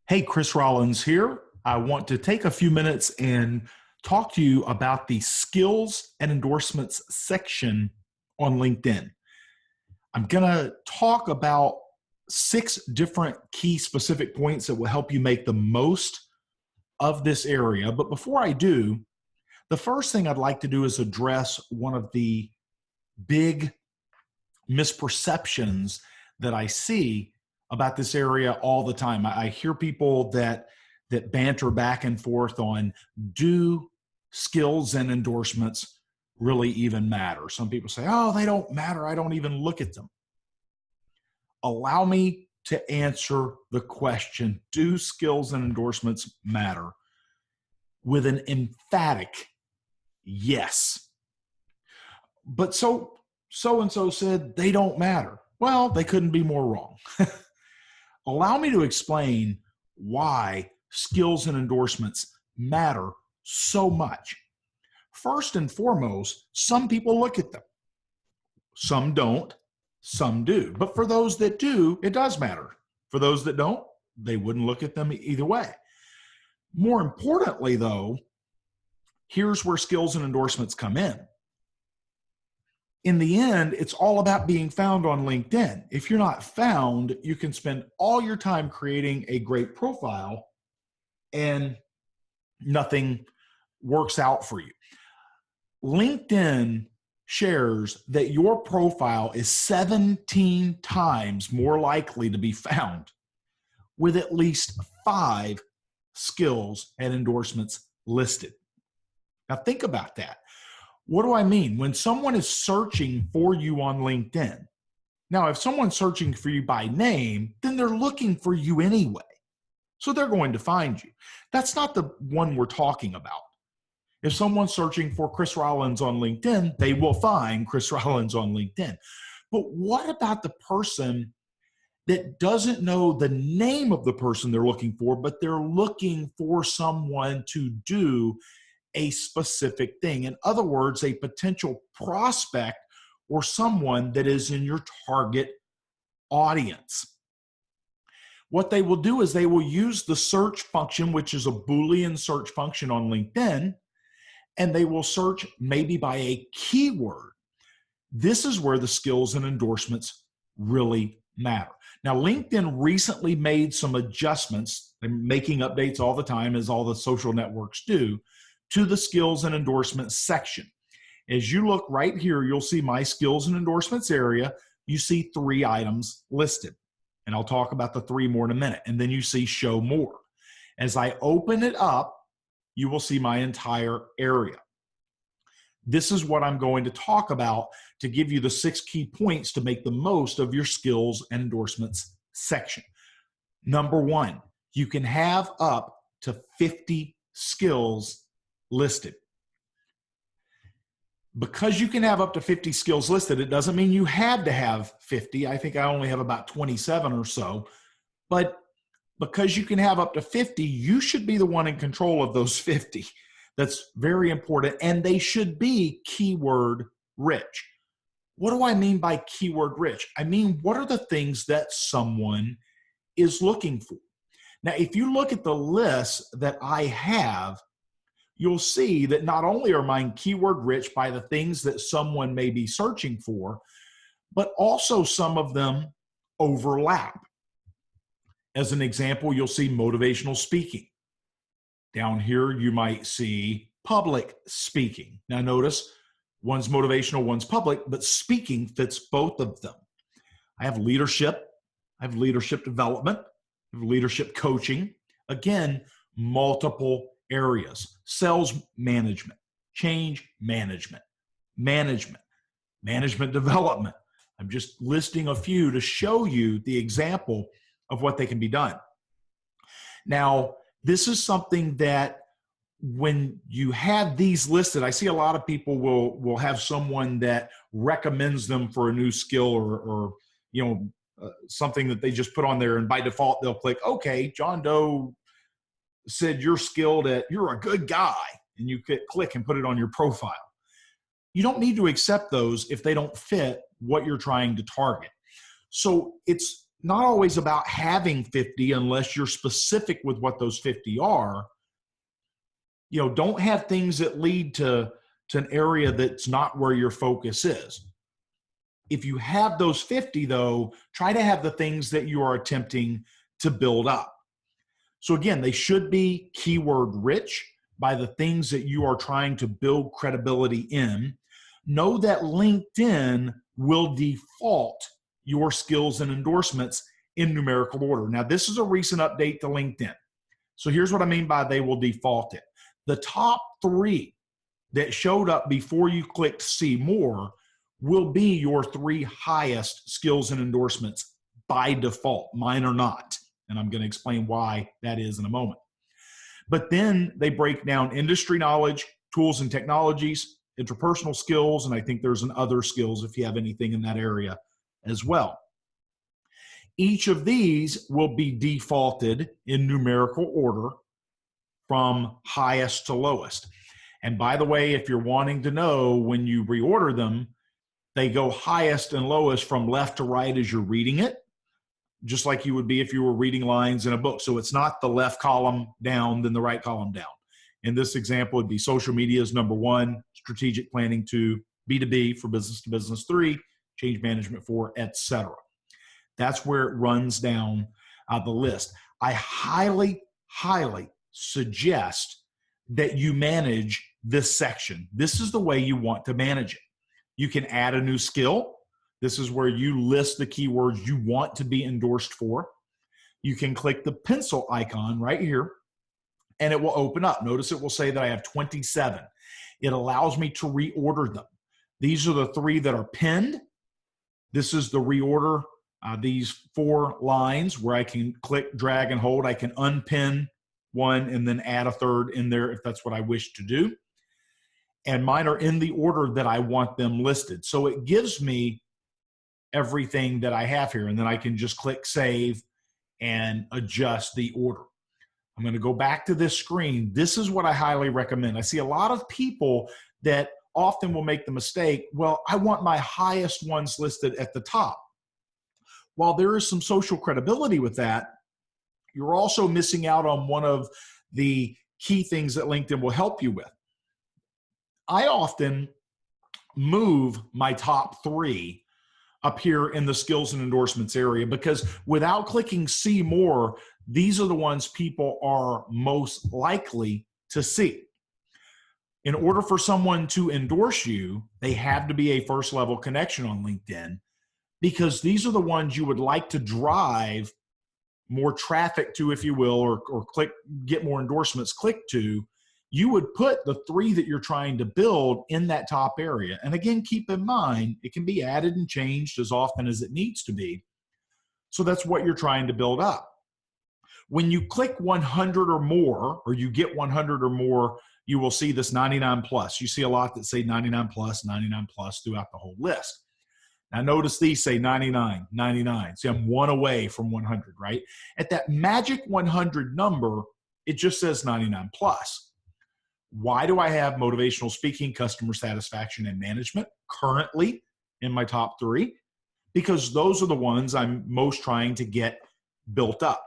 Hey, Chris Rollins here. I want to take a few minutes and talk to you about the Skills and Endorsements section on LinkedIn. I'm going to talk about 6 different key specific points that will help you make the most of this area. But before I do, the first thing I'd like to do is address one of the big misperceptions that I see about this area all the time. I hear people that banter back and forth on, do skills and endorsements really even matter? Some people say, oh, they don't matter. I don't even look at them. Allow me to answer the question, do skills and endorsements matter? With an emphatic yes. But so-and-so said they don't matter. Well, they couldn't be more wrong. Allow me to explain why skills and endorsements matter so much. First and foremost, some people look at them. Some don't, some do. But for those that do, it does matter. For those that don't, they wouldn't look at them either way. More importantly, though, here's where skills and endorsements come in. In the end, it's all about being found on LinkedIn. If you're not found, you can spend all your time creating a great profile and nothing works out for you. LinkedIn shares that your profile is 17 times more likely to be found with at least 5 skills and endorsements listed. Now think about that. What do I mean? When someone is searching for you on LinkedIn, now if someone's searching for you by name, then they're looking for you anyway. So they're going to find you. That's not the one we're talking about. If someone's searching for Chris Rollins on LinkedIn, they will find Chris Rollins on LinkedIn. But what about the person that doesn't know the name of the person they're looking for, but they're looking for someone to do a specific thing? In other words, a potential prospect or someone that is in your target audience. What they will do is they will use the search function, which is a Boolean search function on LinkedIn, and they will search maybe by a keyword. This is where the skills and endorsements really matter. Now, LinkedIn recently made some adjustments. They're making updates all the time, as all the social networks do, to the skills and endorsements section. As you look right here, you'll see my skills and endorsements area. You see 3 items listed, and I'll talk about the 3 more in a minute. And then you see show more. As I open it up, you will see my entire area. This is what I'm going to talk about to give you the 6 key points to make the most of your skills and endorsements section. Number 1, you can have up to 50 skills listed. Because you can have up to 50 skills listed, it doesn't mean you had to have 50. I think I only have about 27 or so. But because you can have up to 50, you should be the one in control of those 50. That's very important. And they should be keyword rich. What do I mean by keyword rich? I mean, what are the things that someone is looking for? Now, if you look at the list that I have, you'll see that not only are mine keyword rich by the things that someone may be searching for, but also some of them overlap. As an example, you'll see motivational speaking. Down here, you might see public speaking. Now notice, one's motivational, one's public, but speaking fits both of them. I have leadership, I have leadership development, I have leadership coaching. Again, multiple areas. Sales management, change management, management development. I'm just listing a few to show you the example of what they can be done. Now, this is something that when you have these listed, I see a lot of people will have someone that recommends them for a new skill or something that they just put on there, and by default they'll click, okay, John Doe said you're skilled at, you're a good guy, and you click and put it on your profile. You don't need to accept those if they don't fit what you're trying to target. So it's not always about having 50 unless you're specific with what those 50 are. You know, don't have things that lead to an area that's not where your focus is. If you have those 50 though, try to have the things that you are attempting to build up. So again, they should be keyword rich by the things that you are trying to build credibility in. Know that LinkedIn will default your skills and endorsements in numerical order. Now, this is a recent update to LinkedIn. So here's what I mean by they will default it. The top 3 that showed up before you clicked see more will be your 3 highest skills and endorsements by default. Mine are not. And I'm going to explain why that is in a moment. But then they break down industry knowledge, tools and technologies, interpersonal skills, and I think there's an other skills if you have anything in that area as well. Each of these will be defaulted in numerical order from highest to lowest. And by the way, if you're wanting to know when you reorder them, they go highest and lowest from left to right as you're reading it, just like you would be if you were reading lines in a book. So it's not the left column down, then the right column down. In this example, it'd be social media is number 1, strategic planning 2, B2B for business to business 3, change management 4, etc. That's where it runs down the list. I highly, highly suggest that you manage this section. This is the way you want to manage it. You can add a new skill. This is where you list the keywords you want to be endorsed for. You can click the pencil icon right here, and it will open up. Notice it will say that I have 27. It allows me to reorder them. These are the 3 that are pinned. This is the reorder, these 4 lines where I can click, drag, and hold. I can unpin one and then add a third in there if that's what I wish to do. And mine are in the order that I want them listed. So it gives me everything that I have here, and then I can just click save and adjust the order. I'm going to go back to this screen. This is what I highly recommend. I see a lot of people that often will make the mistake, well, I want my highest ones listed at the top. While there is some social credibility with that, you're also missing out on one of the key things that LinkedIn will help you with. I often move my top 3 up here in the skills and endorsements area because without clicking see more, these are the ones people are most likely to see. In order for someone to endorse you, they have to be a first level connection on LinkedIn because these are the ones you would like to drive more traffic to, if you will, or get more endorsements clicked to. You would put the 3 that you're trying to build in that top area. And again, keep in mind, it can be added and changed as often as it needs to be. So that's what you're trying to build up. When you click 100 or more, or you get 100 or more, you will see this 99 plus. You see a lot that say 99 plus throughout the whole list. Now notice these say 99, 99. See, I'm 1 away from 100, right? At that magic 100 number, it just says 99 plus. Why do I have motivational speaking, customer satisfaction, and management currently in my top 3? Because those are the ones I'm most trying to get built up.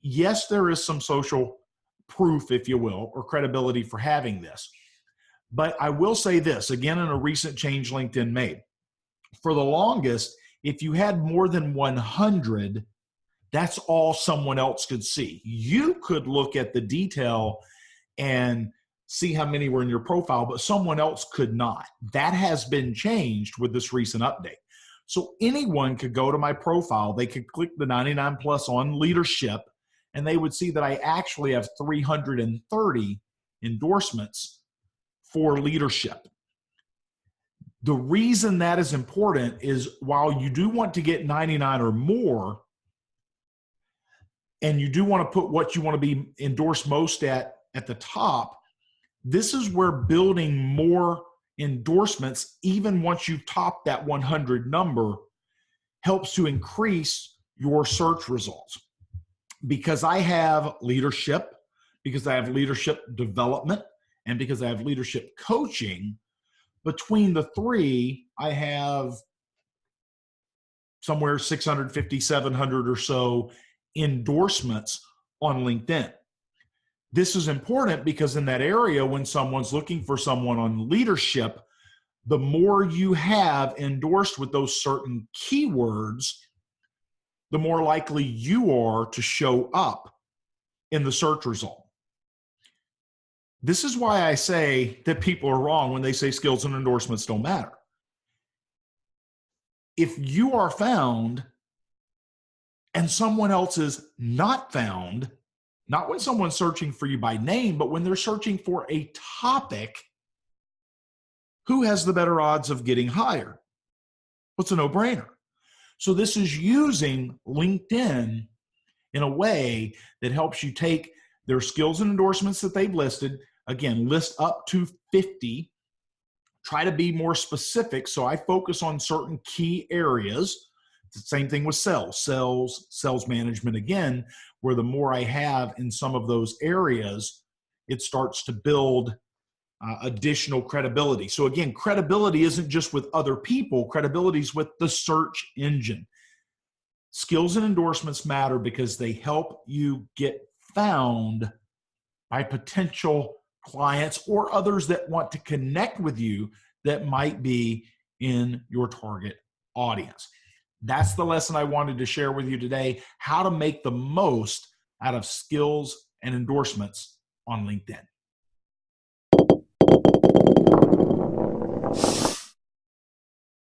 Yes, there is some social proof, if you will, or credibility for having this. But I will say this, again, in a recent change LinkedIn made. For the longest, if you had more than 100, that's all someone else could see. You could look at the detail and see how many were in your profile, but someone else could not. That has been changed with this recent update. So anyone could go to my profile, they could click the 99 plus on leadership, and they would see that I actually have 330 endorsements for leadership. The reason that is important is while you do want to get 99 or more, and you do want to put what you want to be endorsed most at the top, this is where building more endorsements, even once you top that 100 number, helps to increase your search results. Because I have leadership, because I have leadership development, and because I have leadership coaching, between the 3, I have somewhere 650, 700 or so endorsements on LinkedIn. This is important because in that area, when someone's looking for someone on leadership, the more you have endorsed with those certain keywords, the more likely you are to show up in the search result. This is why I say that people are wrong when they say skills and endorsements don't matter. If you are found and someone else is not found, not when someone's searching for you by name, but when they're searching for a topic, who has the better odds of getting hired? What's a no-brainer? So this is using LinkedIn in a way that helps you take their skills and endorsements that they've listed. Again, list up to 50. Try to be more specific. So I focus on certain key areas. It's the same thing with sales management again, where the more I have in some of those areas, it starts to build additional credibility. So again, credibility isn't just with other people, credibility is with the search engine. Skills and endorsements matter because they help you get found by potential clients or others that want to connect with you that might be in your target audience. That's the lesson I wanted to share with you today, how to make the most out of skills and endorsements on LinkedIn.